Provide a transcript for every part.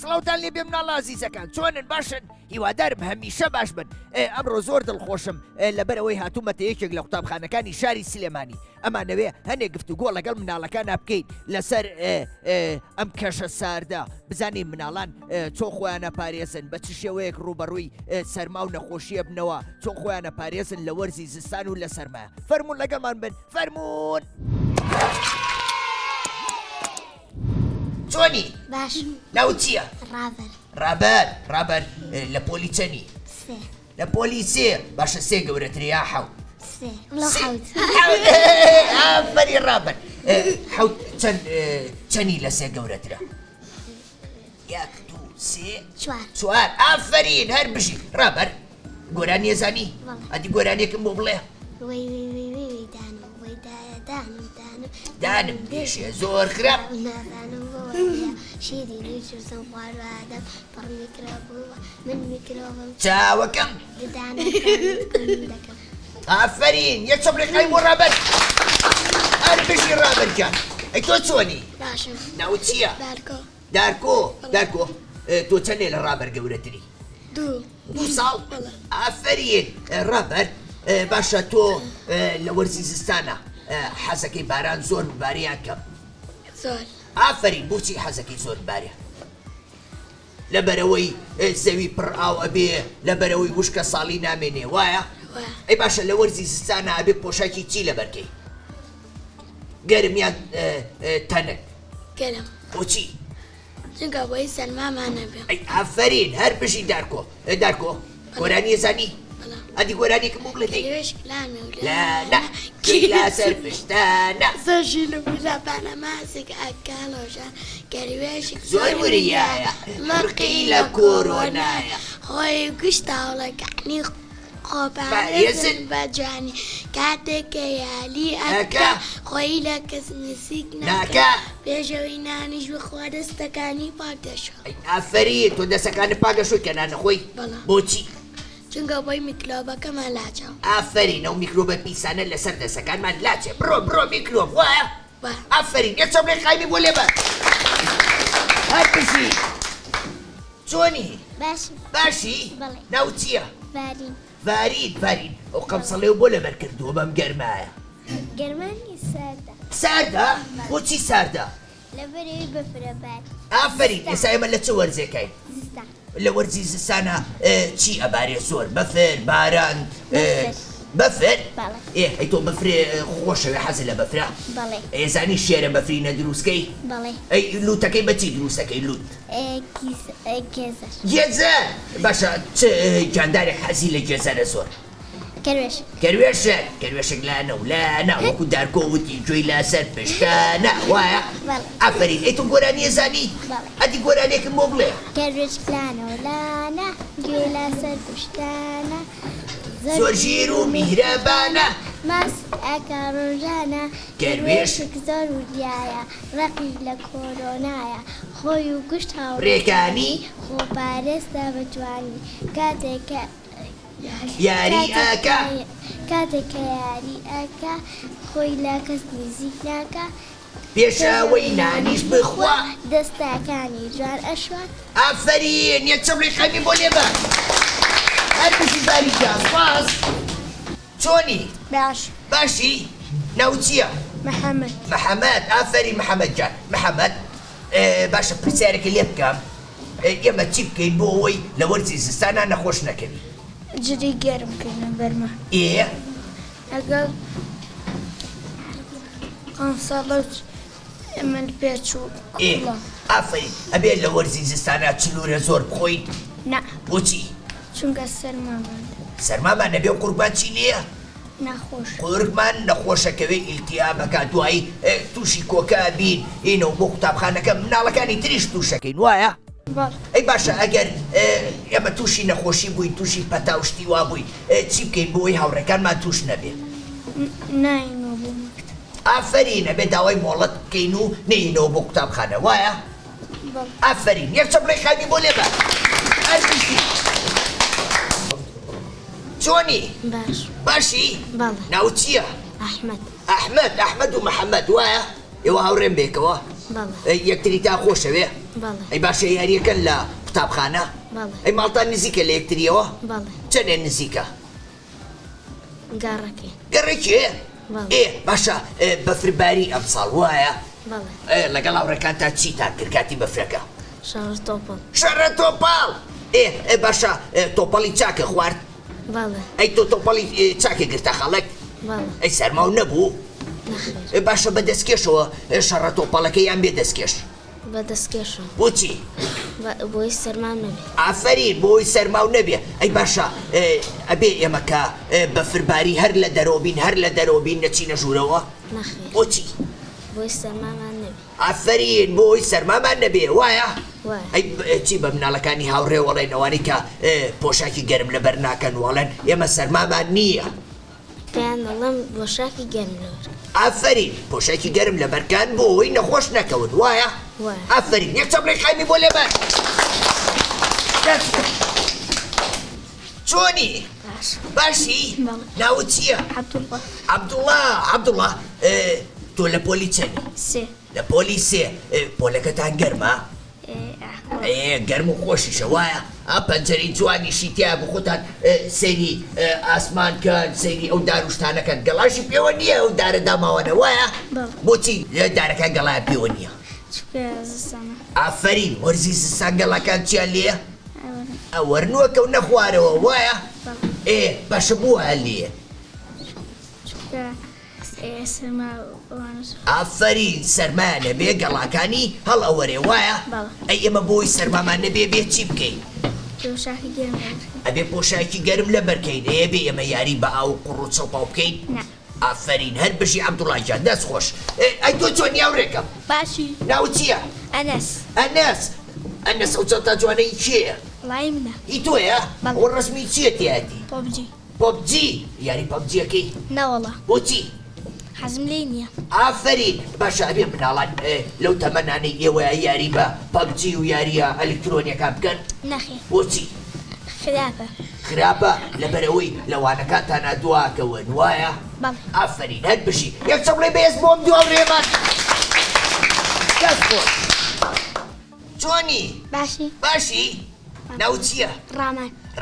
سڵاوتان لێ بێ مناڵە عەزیزەکان، چۆنن باشن؟ هیوادارم هەمیشە باش بن. ئەمڕۆ زۆر دڵخۆشم لەبەرەوەی هاتوومەتە یەکێک لە قوتابخانەکانی شاری سلێمانی. ئەمانەوێ هەنێک گفتوگۆ لەگەڵ مناڵەکانە بکەین لەسەر ئەم کەشە ساردا، بزانین مناڵان چۆن خۆیانە پارێزن، بە چ شێوەیەک ڕوبەڕووی سەرما و نەخۆشیە بنەوە، چۆن خۆیانە پارێزن لە وەرزی زستان و لە سەرمایە. فەرموون لەگەڵمان بن، فەرموون. چۆنی؟ باش. ناو چییە؟ ڕابەر. ڕابەر لە پۆلی چەنی؟ سێ. لە پۆلی سێ. باشە سێ گەورەترە یا حەوت؟ سێ. وڵا حەوت. ئافەری ڕابەر. حەوت چەنی لە سێ گەورەترە؟ یەک، دوو، سێ، چوار. ئافەرین هەر بژی. ڕابەر گۆرانی ێزانی؟ ئەدی گۆرانێکم بۆ بڵێ. وەی دانم وەی دانم دانم دێشێ زۆر خراپ. نازانم بۆ شیری نوچوسم خوارادەم پڕ میکرۆبووە من میکرۆبم چاوەکەم ددانم دەکەم. ئافەرین یەک چەپڕێکای بۆ ڕابەر. هەر بژی ڕابەرجان. ئەی تۆ چۆنی؟ باشم. ناو چییە؟ دارکۆ. دارکۆ تۆ چەندێ لە ڕابەر گەورەتری؟ دوو ساڵ؟ ئافەرین ڕابەر. باشە تۆ لە وەرزی زستانە حەزەکەی باران زۆر ببارەیان کەم؟ زۆر. ئافەرین بۆچی حەزەکەی زۆر ببارێ؟ لەبەرەوەی زەوی پڕ ئاو ئەبێ، لەبەرەوەی وشکە ساڵی نامێنێ، وایە؟ ئەی باشە لە وەرزی زستانە ئەبێ پۆشاکی چی لەبەرکەی؟ گەرم یان تەنک؟ گەرم. بۆچی؟ چونکە بۆی سەرمامان نەبێ. ئەی ئافەرین هەر بژی دارکۆ. دارکۆ گۆرانی ێزانی؟ ئەدی گۆرانێکم بۆ بڵێ. لانە کیلا سەر پشتانە زۆژین و بیلەبانە ماسێک ئەکاڵۆژان گەروێشێک زۆر وریایە مەرقی لە کۆرۆنایە خۆی گشتاوڵەکانی خۆپارێزن بە جوانی کاتێککە یالی ئەکا خۆی لە کەس نزیک ناکە پێشەوەی نانیش بخوا دەستەکانی پاک دەشۆ. ئافەرین تۆ دەستەکانت پاگەشۆی کە نانەخۆی؟ بۆچی؟ چونکە بۆی میکرۆبەکەمان لاچەوە. ئافەرین ئەو میکرۆبە پیسانە لەسەر دەستەکانمان لاچێ. بڕۆ میکرۆب وایە؟ ئافەرین یەک چەپڕێک قایمی بۆ لێ بە. هەر بژی. چۆنی؟ باشی؟ ناو چییە؟ ڤارین ئەو قەمسەڵێ بۆ لەبەر کردووە بەم گەرمایە؟ گەرمانی ساردا. ساردا؟ بۆچی ساردا؟ لەبەرەوەی بەفرە بار. ئافەرین ئێستا ئێمە لە چ وەرزێکین؟ لە وەرزی زستانە چی ئەبارێ زۆر؟ بەفر، باران؟ بەفر؟ ئەی تۆ بەفرێ خۆشەوێ حەزت لە بەفرە؟ ئێزانی شێرە بەفری نەدروستکەی؟ ئەی لووتەکەی بەچی دروستەکەی لووت؟ گێزە. باشە چ جاندارێک حەزی لە گێزەرە زۆر؟ کەروێشێک لانە وەکو دارکۆ وتی گوێی لەسەر پشتانە، وایە؟ ئافەرین ئەی تۆ گۆرانی ێزانی؟ ئەدی گۆرانێکم بۆ بڵێ. کەروێشک لانە گوێی لەسەر پشتانە زۆر ژیر و میهرەبانە ماس ئەکا ڕۆژانە کەروێشک زۆر وریایە ڕقی لە کۆرۆنایە خۆی و گشت هاوڕێکانی خۆپارێزدا بە جوانی کاتێککە یاری ئەکا خۆی لا کەس نزیک ناکە پێشەوەی نانیش بخوا دەستەکانی جوان ئەشوان. ئافەرین یەک چەپڕێک قایمی بۆ لێ بە. هەر بژی باریکان باز. چۆنی؟ باشی؟ ناو چییە؟ محەممەد. ئافەرین محەممەد جان. محەممەد باشە پرسیارێکی لێ بکەم. ئێمە چی بکەین بۆ ئەوەی لە وەرزی زستانە نەخۆش نەکەوی؟ جدی گەرم بکەینە بەرمە. ئەگەر قەنسەڵەت ئەمە پێچوو. ئافەرین ئەبێ لە وەرزی زستانە چلوورە زۆر بخۆین؟ بۆچی؟ چونکە سەرمامان سەرمامان نەبێ و قوربان چی لێیە؟ نەخۆش. قورگمان نەخۆشەکەوێ ئیلتیابەکە دوایی تووشی کۆکە بین ئینەوە بۆ قوتابخانەکە مناڵەکانی تریش تووشەکەین، وایە؟ ئەی باشە ئەگەر ئەمە تووشی نەخۆشی بووی تووشی پەتاوشتی وا بووی چی بکەین بۆی هاوڕێکانمان توش نەبێ ناینەوە بۆ مەکتەب ئافرین ئەبێ داوای مۆڵەت بکەین و نینەوە بۆ قوتابخانە وایە ئافرین یەک چەپڵی خاوی بۆ لێبە ئەربیستی چۆنی باش باشی بەڵێ ناو چییە ئەحمەد و محەممەد وایە ئێوە هاوڕێم بێکەوە بەڵێ یەکتری تا خۆشەوێ بەڵێ ئەی باشە یاریەکەن لە قوتابخانە بەڵێ ئەی ماڵتان نزیکە لە یەکتریەوە بەڵێ چەندێ نزیکە گەڕەکەی گەڕێکێ بەڵێ. باشە بەفرباری ئەمساڵ وایە بەڵێ لەگەڵ هاوڕێکان تا چیتان کرد کاتی بەفرەکە شەڕ تۆپڵ شەڕە تۆپاڵ باشە تۆپەڵی چاکە خوارد بەڵێ ئەی تۆ تۆپەڵی چاکە گرتە خەڵک بەڵێ ئەی سەرماو نەبوو نەخێر باشە بە دەستکێشەوە شەڕە تۆپەڵەکە یان بێ دەستکێش بەدەستکێشم بۆچی بۆی سەرمان نەبێ ئافرین بۆی سەرماو نەبێ ئەی باشە ئەبێ ئێمەکە بەفرباری هەر لە دەرۆبین هەر لە دەرۆبین نەچینە ژوورەوە نەخێر بۆچی بۆی سەرمامان نەبێ ئافرین بۆی سەرمامان نەبێ وایە وایە ئەی چی بە مناڵەکانی هاوڕێ وەڵێنەوەی کە پۆشاکی گەرم لەبەر ناکەن وەڵێن ئێمە سەرمامان نییە پێیان دەڵێم بۆشاکی گەرم لەوەر ئافرین پۆشاکی گەرم لەبەرکان بۆی نەخۆش نەکەون وایە وایە ئافرین یەک چەپڵی خایمی بۆ لێبەر چۆنی باش باشی بەڵێ ناوت چییە عەبدوڵڵا عەبدوڵڵا تۆ لە پۆلی چەنی سێ لە پۆلی سێ پۆلەکەتان گەرمە گەرم و خۆشیشە وایە پەنجەری جوانیشی تیا بخۆتان سەیری ئاسمانکەن سەیری ئەو داروشتانەکەن گەڵاشی پێوە نییە ئەو دارە داماوانە وایە بۆچی دارەکان گەڵایە پێوە نییە ئافرین وەرزی زستان گەڵاکان چیان لێە ئەوەرنووە کەو نەخوارەوە وایە باشە بووە لێ ئافرین سەرمانە بێ گەڵاکانی هەڵ ئەوەرێ وایە ئەی ئێمە بۆی سەرمامان نەبێ بێ چی بکەین ئەبێ پۆشاکی گەرم لە بەرکەین بێ ئێمە یاری بە ئاو قوڕ و چەڵپاو بکەین ئافرین هەر بژی عەبدوڵڵاجان دەست خۆش ئەی تۆ چۆن یاوڕێکەم باشی ناو چییە ئەنەس ئەو چەتا جوانەی چییە لای منە هی تۆیە ئەوە ڕسمی چییە تیاتی پۆبجی یاری پۆبجیەکەی نەوەڵە بۆچی حەزم لێ نییە ئافرین باشە ئەبێ مناڵان لەو تەمەنانەی ئێوەیە یاری بە پەبجی و یاریە ئەلکترۆنیەکان بکەن نەخێر بۆچی خراپە لەبەرەوەی لەوانەکانتان دواکەون وایە ئافرین هەر بشی یەک چەپڵی بەهێز بۆم دووە ڕێمان دەست خۆش چۆنی باشی ناو چییە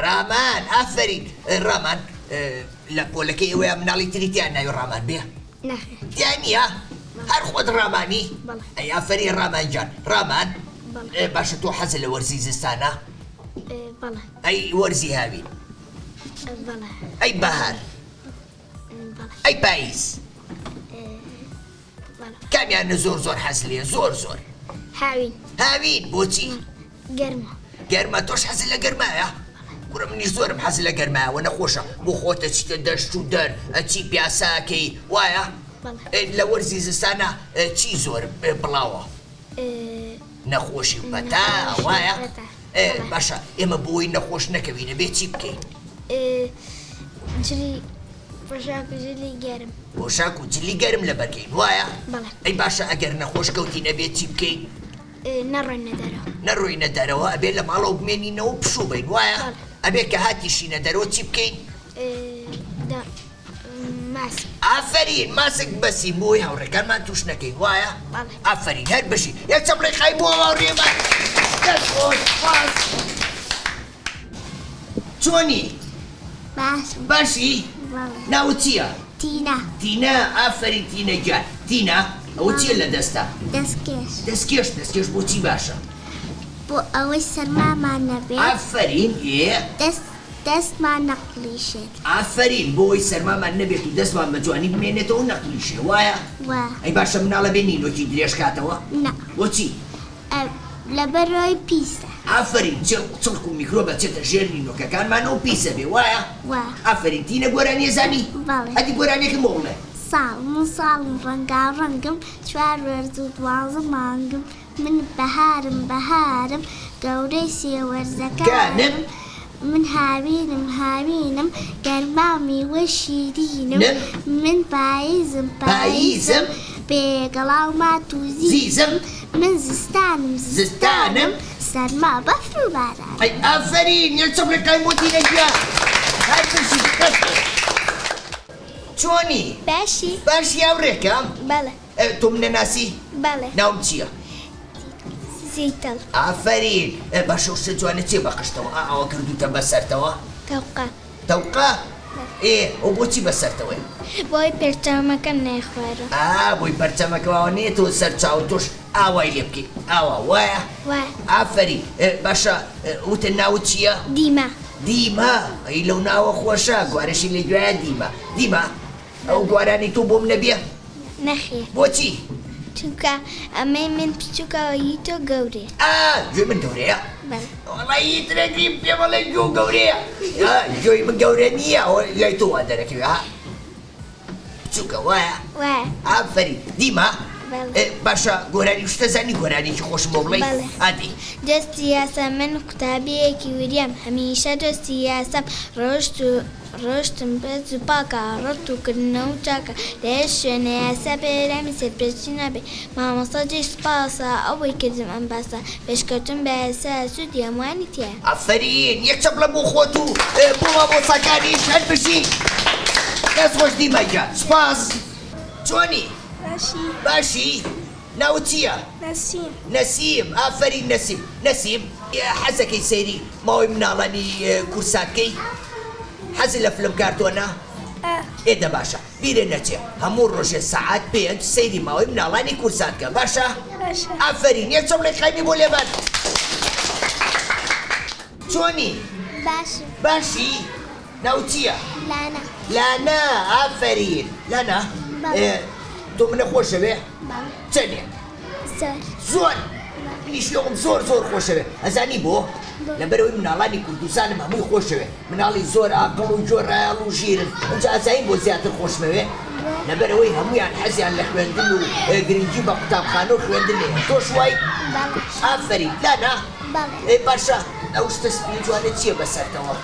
ڕامان ئافرین ڕامان لە پۆلەکەی ئێوەیە مناڵی تریتیان ناوی ڕامان بێ دیان نییە هەر خۆت ڕامانی ئەی ئافرین ڕامانجان ڕامان باشە تۆ حەزە لە وەرزی زستانە ئەی وەرزی هاوین ئەی بەهار ئەی پاییز کامیانە زۆر حەز لێ زۆر هاوین بۆچی گەرمە تۆش حەز لە گەرمایە کوڕە منیش زۆرم حەز لە گەرمایەوە نەخۆشە بۆ خۆتە چیتە دەشت و دەر ئەچی پیاساکەی وایە لە وەرزی زستانە چی زۆر بڵاوە نەخۆشی پەتا وایە باشە ئێمە بۆی نەخۆش نەکەوینە بێ چی بکەین پۆشاک و جلی گەرم لە بەرکەین وایە ئەی باشە ئەگەر نەخۆش کەوتینە بێ چی بکەین نەڕۆینە دەرەوە ئەبێ لە ماڵەوە بمێنینەوە پشوو بین وایە ئەبێ کە هاتیشینە دەرەوە چی بکەین ئافرین ماسک بەسی بۆی هاوڕێکانمان توش نەکەین وایە ئافرین هەر بشی یەک چەپڵی خای بۆ هاوڕێمان دەست خۆش باس چۆنی باشی ناو چییە تینە ئافرین تینە گیان تینە ئەوە چییە لە دەستە دەستکێش بۆچی باشە بۆ ئەوەی سەرمامان نەبێت ئافرین دەستمان نەقلیشێت ئافرین بۆی سەرمامان نەبێت و دەستمان بە جوانی بمێنێتەوە نەقلیشێ وایە ئەی باشە مناڵە بێ نینۆکی درێژ کاتەوە بۆچی لەبەرەوەی پیسە ئافرین چڵک و میکرۆبە چێتە ژێر نینۆکەکانمانەوە پیسە بێ وایە ئافرین تینە گۆرانیە زانی ئەدی گۆرانێکم بۆ بڵێ ساڵم ڕەنگاڕەنگم چوار وەرز و 12 مانگم من بەهارم گەورەی سێوەرزەکانم من هاوینم گەرمامی وەشیرینم نم. من پاییزم بێگەڵاو مات و زیزم من زستانم سەرما بەفر و باران ئەی ئافرین یەکچەم لە قایمۆتی نەگیا هەر بشی چۆنی باشی هاوڕێکەم بەڵێ تۆ منە ناسی بەڵێ ناوم چییە؟ زیتەڵ ئافرین باشە شتە جوانە چێ بەقشتەوە ئەوە کردوتە بەسەرتەوە تەوقا ئەو بۆچی بەسەرتەوەی بۆی پێرچاومەکە نەیخوارە بۆی پەرچەمەکەەوە نێتەوە سەر چاو تۆش ئاوای لێ بکەیت ئاوا وایە ئافری باشە وتە ناوت چییە؟ دیمە ئەی لەو ناوە خۆشە گوارەشی لە گوایە دیمە ئەو گوارانی تۆ بۆ منە بێ نەخێ بۆچی؟ چونکە ئەمەی من بچووکەوەی تۆ گەورەیە گوێ من گەورەیە؟ وەڵی ترێکی پێ بەڵێ گوێ گەورەیە گوێی من گەورە نییە لای تۆ وا دەرەکەوێ بچووکە وایە؟ ئافری دیمە باشە گۆرانی شتەزانی گۆرانێکی خۆشم بۆ بڵێ ئادی دەستی یاسە من قوتابیەکی وریام هەمیشە دەستی یاسەم ڕۆشتم بێت و پاکە ڕەت و کردنە و چاکە لێش شوێنە یاسە بێرامی سەرپێچی نابێ مامۆستاجی سپاسە ئەوەی کردم ئەم باسە پێشکەوتن بە یاسە سوودی هەمووانی تایە ئافرین یەکچەپ لە بۆ خۆت و بۆ مامۆستاکانیش هەر بشی دەست خۆش دیمەگیان سپاس چۆنی؟ باشی ناوت چییە؟ نەسیم ئافرین نەسیم حەزەکەی سەیری ماوەی مناڵانی کورساتکەی حەزی لە فلم کارتۆنە؟ ئێدە باشە بیرێ نەچێ هەموو ڕۆژێ سەعات 5 سەیری ماوەی مناڵانی کورساتکە باشە؟ ئافرین یەکچەم لێ قایمی بۆ لێبەر چۆنی؟ باشی ناوت چییە؟ لانا ئافرین لانا تۆ منە خۆشەوێ؟ چەندێ؟ زۆر منیش لەوم زۆر خۆشەوێ ئەزانی بۆ؟ لەبەرەوەی مناڵانی کوردستانم هەمووی خۆشەوێ مناڵی زۆر ئاقڵ و جۆر ڕایاڵ و ژیرن ئەجا ئەزایی بۆ زیاتر خۆشمەوێ لەبەرەوەی هەموویان حەزیان لە خوێندن و گرنگی بە قوتابخانە و خوێندن لێ تۆش وای؟ ئافرین لانا باشە ئەو شتە سپی جوانە چییە بەسەرتەوە؟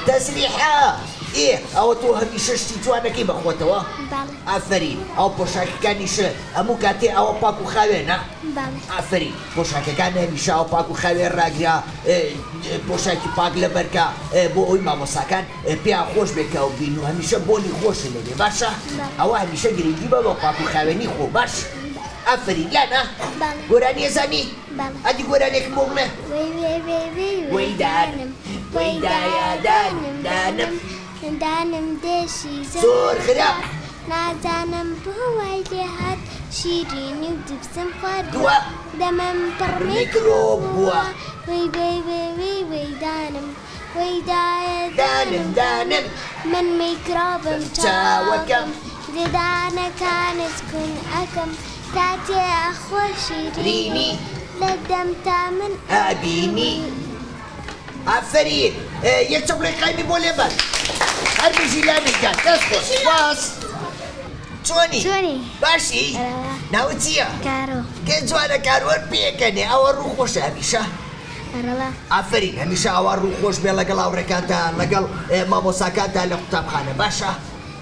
تەسلیحە ئەوە تۆ هەمیشە شتی جوانەکەی بەخۆتەوە؟ ئافرین ئەو پۆشاکەکانیش هەموو کاتێ ئەوە پاک و خاوێنە؟ ئافرین پۆشاکەکان هەمیشە ئەو پاک و خاوێن ڕاگرا پۆشاکی پاک لەبەرکە بۆ ئەوی مامۆساکان پێیان خۆش بێکەوە بین و هەمیشە بۆنی خۆشە لێبێ باشە؟ ئەوە هەمیشە گرنگی بە بۆ پاک و خاوێنی خۆ باش؟ ئافرین لانا گۆرانی ئەزانی؟ ئەدی گۆرانێکم بۆ بڵێ دانم دێشی زۆر خراپ نازانم بۆ وای لێ هات شیرینی و دبسم دووە دەمەم پڕ میکرۆب بووە دانم من میکرۆبم چاوەکەم ددانەکانت کون ئەکەم تا تێ خۆشیرینی لە دەم تا من ئابینی ئافرین یەکچەم لێ قایمی بۆ لێبەر هەر بژی لانێکات دەست خۆش باس چۆنی؟ باشی؟ ناوت چییە؟ کێ جوانە کارۆر پێکەنێ ئەوە ڕوو خۆشە هەمیشە؟ ئافرین هەمیشە ئەوە ڕوو خۆش بێ لەگەڵ هاوڕێکانتە لەگەڵ مامۆساکانتە لە قوتابخانە باشە؟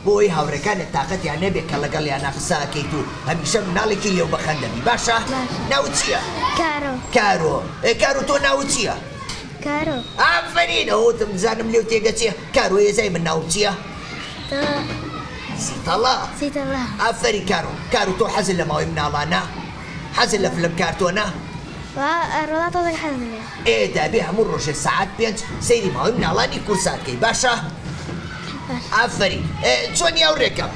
بۆی هاوڕێکانت تااقەتیان نەبێت کە لەگەڵ یانە قساکەیت و هەمیشە مناڵێکی لێو بەخەندەبی باشە؟ ناوت چییە؟ کارۆ تۆ ناوت چییە؟ ئافرین ئەوتم بزانم لێو تێگەچێ کارۆ ێزای من ناوم چییە؟ زیتەڵە ئافرین کارۆ تۆ حەزت لە ماوەی مناڵانە؟ حەزت لە فلم کارتۆنە؟ دابێ هەموو ڕۆژێ سەعات 5 سەیری ماوەی مناڵانی کورساتکەی باشە؟ ئافرین چۆنی هاوڕێکەم؟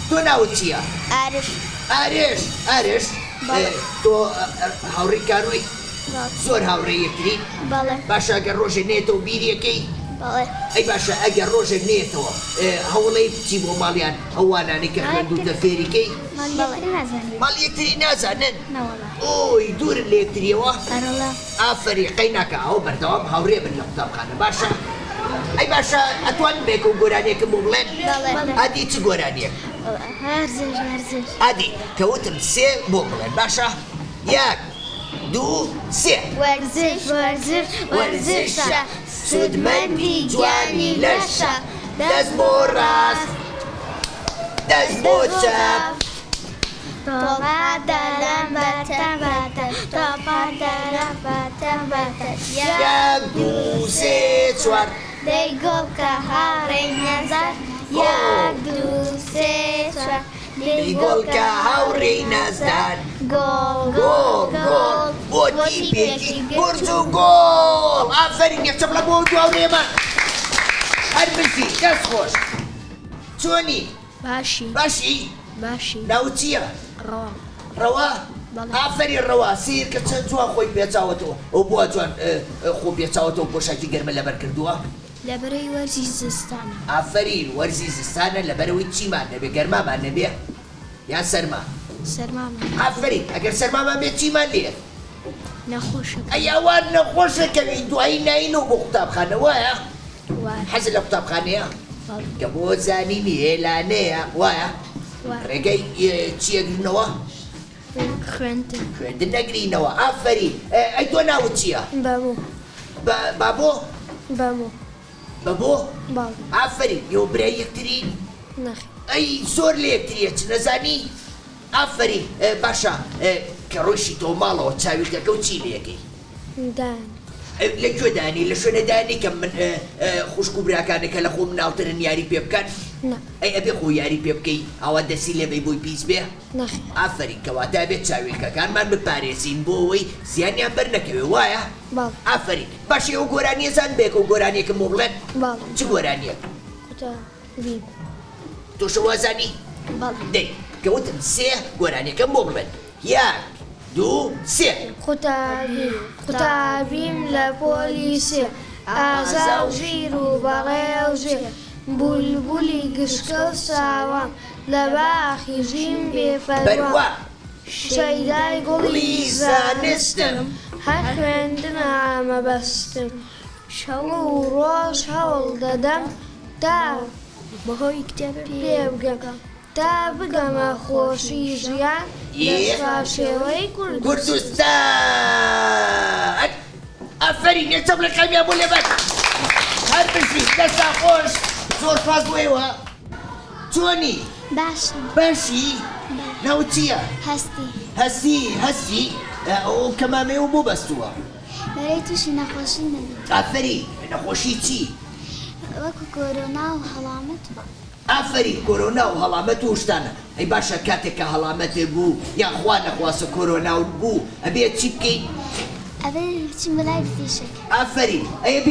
تۆ ناوت چییە؟ ئارێش تۆ هاوڕێی کارۆی؟ زۆر هاوڕێی یەکترین؟ باشە ئەگەر ڕۆژێ نێتەوە بیریەکەی؟ ئەی باشە ئەگەر ڕۆژێک نێتەوە هەوڵەی بچی بۆ ماڵیان ئەوانانی کە خوێندوتە فێریکەی؟ ماڵ یەکتری نازانن؟ ئۆی دوورن لە یەکتریەوە؟ ئافری قەی ناکە ئەو بەردەوام هاوڕێ بن لە قوتابخانە باشە؟ ئەی باشە ئەتوانن بێکە و گۆرانێکم بۆ بڵێن؟ ئادی چ گۆرانیەک؟ ئادی کەوتم 3 بۆ بڵێن باشە؟ 1 دوو سێ وەرزش وەرزش وەرزشە سودمەندی جوانی لەشە دەست بۆ ڕاست دەست بۆ چاپ تۆپا دەرەم بەتەم بەتە تۆپا دەرەم بەتەم بەتە یەک دوو سێ چوار دەی گۆڵکە هاوڕێی نەزار یەک دوو سێ چوار دەی گۆڵکە هاوڕێی نازدار گۆڵ گۆڵ گۆڵ بۆ تیپێکی گورج و گۆڵ ئافەرین یەکچەپ لە بۆ دو هاوڕێمان هەر بشی دەست خۆش چۆنی باشی باشی باشی ناو چییە ڕەوا ڕەوا بەڵێ. ئافەری ڕەوا سیر کە چەند جوان خۆی پێچاوەتەوە ئەو بووە جوان خۆ پێچاوەتەوە پۆشاکی گەرمە لەبەر کردووە لەبەرەی وەرزی زستانە ئافەرین وەرزی زستانە لەبەرەوەی چیمان نەبێ گەرمامان نەبێ یان سەرما سەرمامە ئافەرین ئەگەر سەرمامان بێت چیمان لێ نەخۆشە ئەی ئەوان نەخۆشەکەوی دوایی ناینەوە بۆ قوتابخانە وایە وایە حەز لە قوتابخانەیە بەڵێ. کە بۆ زانینی هێلانەیە وایە وایە. ڕێگەی چیەگرنەوە خوێندن خوێندن نەگرینەوە ئافەرین ئەی تۆ ناوت چییە بەموو بابۆ بەموو بەبۆ باڵ ئافەرین یۆ برای یەکترین نەخی ئەی زۆر لە یەکتریە چ نەزانی ئافەرین باشە کە ڕۆیشی تۆ ماڵەوە چاویلکەکە و چی لەکەی دان لەکوێ دانی لە شوێنەدانی کە من خوشک و براکانێکە لە خۆ مناڵترن یاری پێ بکەن نە ئەی ئەبێ خۆ یاری پێ بکەی ئەوە دەسی لێبەی بۆی پیس بێ نەخی ئافەرین کەواتە بێت چاویلکەکانمان بپارێزین بۆ ئەوەی زیانیان بەر نەکەوێ وایە باڵ ئافەرین باشی ئەو گۆرانیە زان بێک و گۆرانیەکەم بۆ بڵێن باڵ چ گۆرانیە قوتە بیم تۆشە وازانی باڵ دەی کەوتم سێ گۆرانیەکەم بۆ بڵێن یەک دوو سێ قوتابیم لە پۆلیسێ ئازا و ژیر و بەڵێ و ژێر بولبولی گشکە و ساوان لە باخی ژین بەروە بێفەروا شەیدای گوڵی زانستم هەر خوێندن ئامەبەستم شەو و ڕۆژ هەوڵ دەدەم تا بەهۆی کتێب پێ بگەم تا بگەمە خۆشی ژیان لە شێوەی کوردستان ئافەرین یەکچەپ لە کامیان بۆ لێبەر هەر بژی دەستا خۆش زۆر پاس بۆیەوە چۆنی باشە باشی ناوت چییە هەستی هەستی ئەو کەمامێ و بۆ بەستووە بەرەی تووشی نەخۆشی نەبێت ئافەرین نەخۆشی چی وەکو کۆرۆنا و هەڵامەت ئافەرین کۆرۆنا و هەڵامەت و شتانە ئەی باشە کاتێک کە هەڵامەتێ بوو یان خوا نەخواسە کۆرۆنا و بوو ئەبێت چی بکەین ئەبێ بچین بەلای پزیشک ئافەرین ئەیە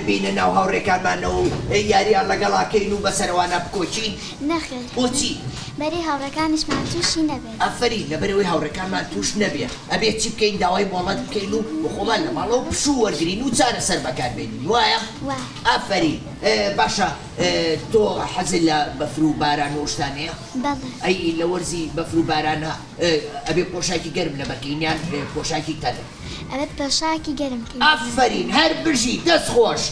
بینە ناو هاوڕێکانمانەوە و یاریان لەگەڵاکەین و بەسەرەوانە بکۆچین نەخێت بۆچی بەرەی هاوڕەکانیشمان تووشی نەبێت ئافەرین لەبەرەوەی هاوڕێکانمان توش نەبێت ئەبێت چی بکەین داوای مۆڵەت بکەین و بخۆمان لە ماڵەوە پشوو وەرگرین و چارە سەر بەکاربێنین وایە وایە. ئافەرین باشە تۆ حەزت لە بەفر و باران و شتانەیە بەڵێ ئەی لە وەرزی بەفر و بارانە ئەبێ پۆشاکی گەرم لە بەرکەینیان پۆشاکی تەنە ئەبێت پێشاکی گەرم کرد ئافەرین هەر بژی دەست خۆش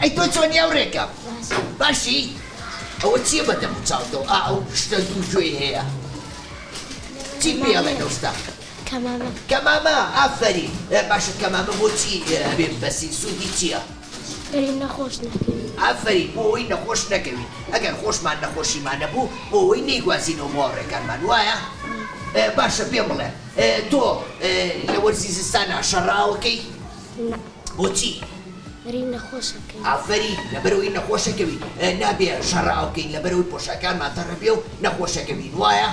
ئەی تۆ چۆنی هاوڕێکە باشی ئەوە چییە بەدەم و چاوتەوە ئەو شتە دوو گوێی هەیە چی پێڵێن ئەو شتە کەمامە کەمامە ئافەرین باشە کەمامە بۆچی ئەبێ بەسی سوودی چییە بەری نەخۆش نەکەوی ئافەرین بۆ ئەوەی نەخۆش نەکەوین ئەگەر خۆشمان نەخۆشیمان نەبوو بۆ ئەوەی نەیگوازینەوە بۆ هاوڕێکانمان وایە باشە پێ بڵێ تۆ لە وەرزی زستانە شەڕاوەکەی بۆچی بەری نەخۆشەکەی ئافەرین لەبەرەوەی نەخۆشەکەوین نابێ شەڕاوکەین لەبەرەوەی پۆشاکانمان تەڕەبێ و نەخۆشەکەوین وایە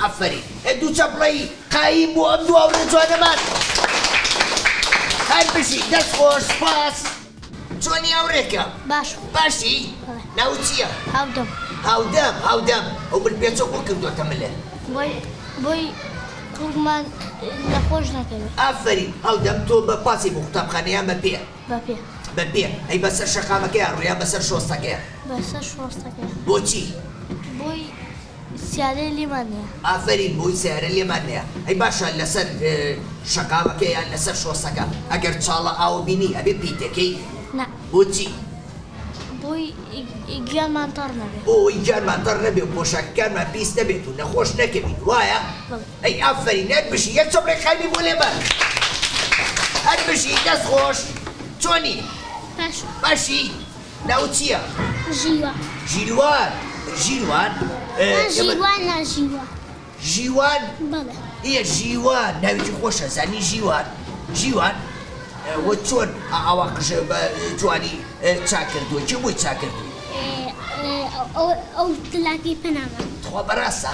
ئافەرین دوو چەپڵەی قایم بۆ ئەم دوو هاوڕێ جوانەمان هەر بژی دەست خۆش پاس چۆنی هاوڕێکە باش باشی ناوت چییە هاودەم هاودەم ئەو من پێچۆ بۆ کردوتە ملێ بۆی کوڕمان نەخۆش نەکەوێت ئافەرین هەڵدەم تۆ بە پاسی بۆ قوتابخانەیان بە پێ بەپێ بەپێ ئەی بەسەر شەقامەکەیان ڕویان بەسەر شۆستەکەیە بەسەر شۆستەکەی بۆچی بۆی سیادەی لێمانە ئافەرین بۆی سیارە لێمان نییە ئەی باشە لەسەر شەقامەکەیان لەسەر شۆستەکە ئەگەر چاڵە ئاوە بینی ئەبێ پیتەکەی نە بۆچی بۆی گیانمان تەڕ نەبێت بۆی گیانمان تەڕ نەبێ و پۆشاکەکانمان پیس نەبێت و نەخۆش نەکەوین وایە ئەی ئافەرین نەت بشی یەک چەپڕێک خەمی بۆ لێبەر هەربژی دەست خۆش چۆنی باش باشی ناوت چییە ژیوە ژیلوان ژیلوان ژیوان بەڵێ هي جيوان ناوي خوشة زاني جيوان و چۆن ئاواقش بە جوانی چاکردووە چی بووی چاکردووی ئەو دلاکی پەنامە خوا بەڕاستە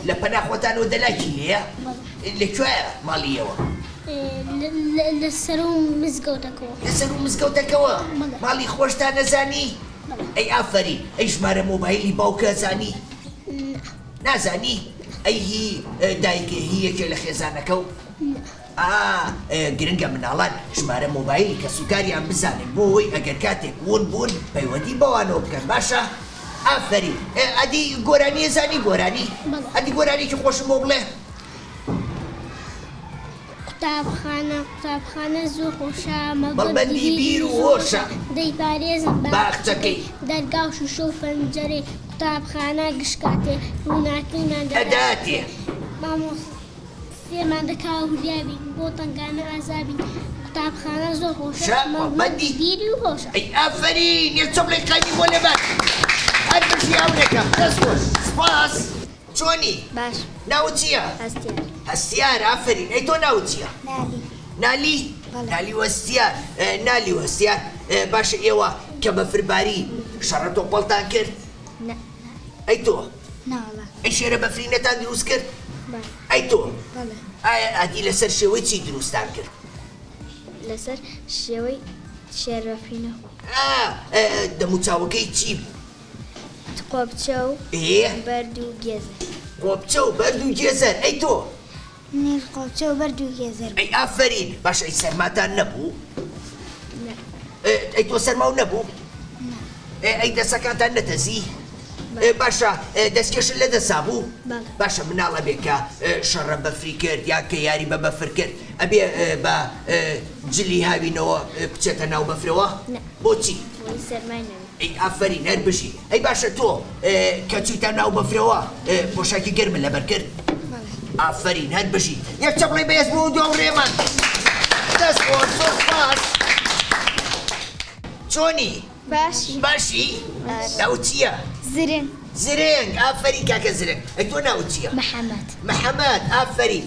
لە پەنا خۆتانەوە دەلاکی هەیە لەکوێیە ماڵیەوە لەسەر و مزگەوتەکەەوە لەسەر و مزگەوتەکەەوە ماڵی خۆشتان نەزانی ئەی ئافەری ئەی ژمارە مۆبایلی باوکە زانی نازانی ئەی هی دایکە هی یەکێ لە خێزانەکە و گرنگە مناڵان ژمارە مۆبایلی کە سوکاریان بزانن بۆی ئەگەر کاتێک ون بوون پەیوەندی بەوانەوە بکەن باشە ئافەری ئەدی گۆرانیە زانی گۆرانی ئەدی گۆرانێکی خۆشم بۆ بڵێ قوتابخانە زۆر خۆشە مەڵبەندی بیر و هۆشە دەیپارێزم باخچەکەی دەرگا و شوشە و پەنجەرەی قوتابخانە گشتکاتێ ڕووناکیمان ئەداتێ فێرمان دەکا و هولیابین بۆ تەنگانە ئازابین قوتابخانە زۆر خۆشە مەڵبەندی بیری و خۆشە ئەی ئافەرین یەکچە بڵێ قەیمی بۆ لەبەر هەر بژی ئەوڕێکم دەست خۆش سپاس چۆنی باش ناوت چییە هەستیار ئافەرین ئەی تۆ ناوت چییە نالی نالی وەستیار نالی وەستیار باشە ئێوە کە بە فرباری شەڕە تۆپەڵتان کرد ئەی تۆ ئەی شێرە بەفرینەتان دروست کرد ئەی تۆ ئایا ئادی لەسەر شێوەی چی دروستان کرد لەسەر شێوەی شێربەفرینە دەموچاوەکەی چی قۆبچە و بەرد و گێزەر قۆبچە و بەرد و گێزەر ئەی تۆ نیر قۆبچە و بەرد و گێزەر ئەی ئافەرین باشە ئەی سەرماتان نەبوو ئەی تۆ سەرما و نەبوو ئەی دەسەکانتان نەتەزی باشە دەستکێشت لە دەسا بوو باشە مناڵە بێ کە شەڕە بەفری کرد یا کە یاری بە بەفر کرد ئەبێ بە جلی هاوینەوە بچێتە ناو بەفرەوە بۆچی ئەی ئافەرین هەر بژی ئەی باشە تۆ کە چیتە ناو بەفرەوە پۆشاکی گەرمە لەبەر کرد ئافەرین هەر بژی یەکچە بڵێ بەهێز بۆ دو ڕێمان دەست خۆش زۆر سپاس چۆنی باشی ناوت چییە زرنگ ئافەرین کاکە زرنگ ئەی تۆ ناوت چییە محەممەد ئافەرین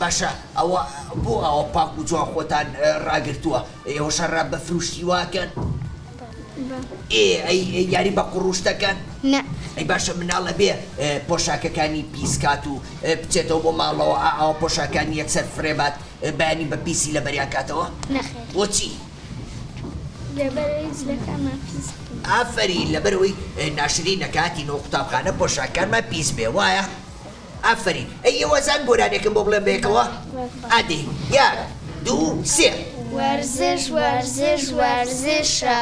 باشە ئەوە بۆ ئەوە پاک و جوان خۆتان ڕاگرتووە ئێوە شەڕا بەفروشتی واکەن ئەی یاری بە قوڕوشتەکەن ئەی باشە مناڵە بێ پۆشاکەکانی پیسکات و بچێتەوە بۆ ماڵەوە ئەوە پۆشاکانی یەکسەر فرێبات بەیانی بە پیسی لە بەریان کاتەوە بۆچی ئافەرین لەبەرەوەی ناشرین نەکاتینەوە قوتابخانە پۆشاکانمان پیس بێ وایە ئافەرین ئەی ئێوەزان گۆرانێکم بۆ بڵێن بێکەوە ئادێ یەک دوو سێ وەرزش وەرزش وەرزشە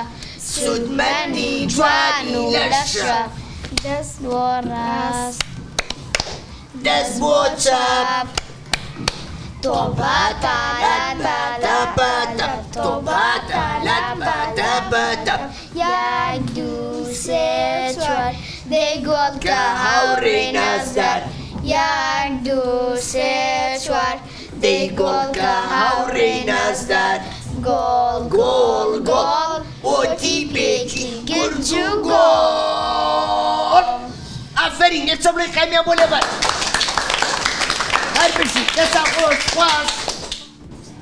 سودمەندی جوانی لەشە دەست بۆ ڕاست دەست بۆ چاپ تۆباتە یەک دوو سێ چوار دەیگۆڵ کە هاوڕێ نازدار یەک دوو سێ چوار دەیگۆڵ کە هاوڕێ نازدار گۆڵ گۆڵ گۆڵ بۆتی پێکی گرج و گۆڵ ئافەرین یەکچە بڵێ قایمیان بۆ لەبەر هەر بژی دەستا خۆش سپاس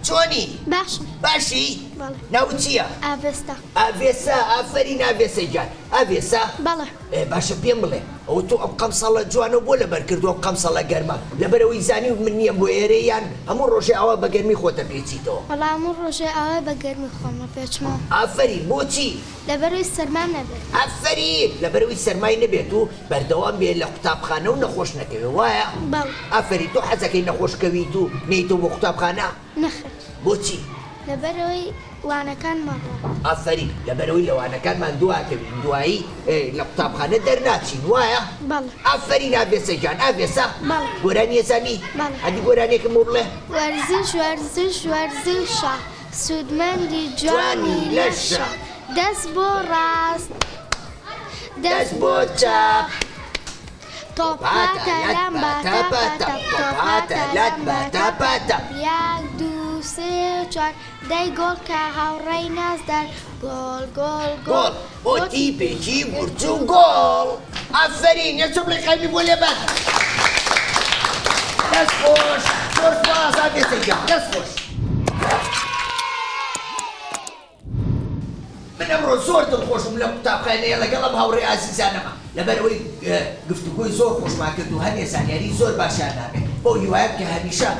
چۆنی باشی ناوت چییە ئاڤێسا ئافەرین ئاڤێسە گیان ئاڤێسا باشە پێم بڵێ ئەو تۆ ئەم قەمسەڵە جوانە بۆ لەبەر کردووە قەمسەڵە گەرمە لەبەرەوەی زانی و من نییەم بۆ ئێرەیان هەموو ڕۆژێ ئەوە بە گەرمی خۆتە پێچیتەوە هەموو ڕۆژێ ئەوە بە گەرمی خۆمە پێچمەوە ئافەرین بۆچی لەبەرەوەی سەرمان نەبێت ئافەرین لەبەرەوەی سەرمای نەبێت و بەردەوام بێ لە قوتابخانە و نەخۆش نەکەوێ وایە ئافەرین تۆ حەزەکەی نەخۆشکەویت و نەیتۆ بۆ قوتابخانە بۆچی لەبەرەوەی وانەکان مەڕۆ ئافەرین لەبەرەوەی لەوانەکانمان دواکەوین دوایی لە قوتابخانە دەرناچین وایە ئافەرین ئاڤێسە گیان ئاڤێسا گۆرانی ێزانی هەدی گۆرانێکم بۆ بڵێ وەرزش وەرزش وەرزشە سودمەندی جوانی لەشە دەست بۆ ڕاست دەست بۆ چاپ تۆپاتە لەم بەتەپەتە تۆپاتە لەت بەتەپەتە یەک دوو سێ چوار دەی گۆڵ کە هاوڕێی نازدار گۆڵ گۆڵ گۆڵ بۆ تیپێکی ورچوو گۆڵ ئافرین یەکچە بڵێ قەیمی بۆ لێبەر دەست خۆش زۆر سپاس ئاگێتە گیان دەست خۆش من ئەمڕۆ زۆر دڵخۆشم لە قوتابخانەیە لەگەڵ ئەم هاوڕێ ئازیزانەمە لەبەرەوەی گفتوگۆی زۆر خۆشمان کرد و هەندێک زانیاری زۆر باشیان نامێت بۆ هیوایەم کە هەمیشە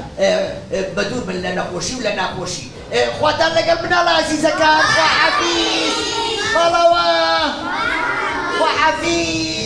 بەدوور بن لە نەخۆشی و لە ناخۆشی خواتان لەگەڵ مناڵە ئازیزەکان خواحەفیز بەڵەوە خواحەفیز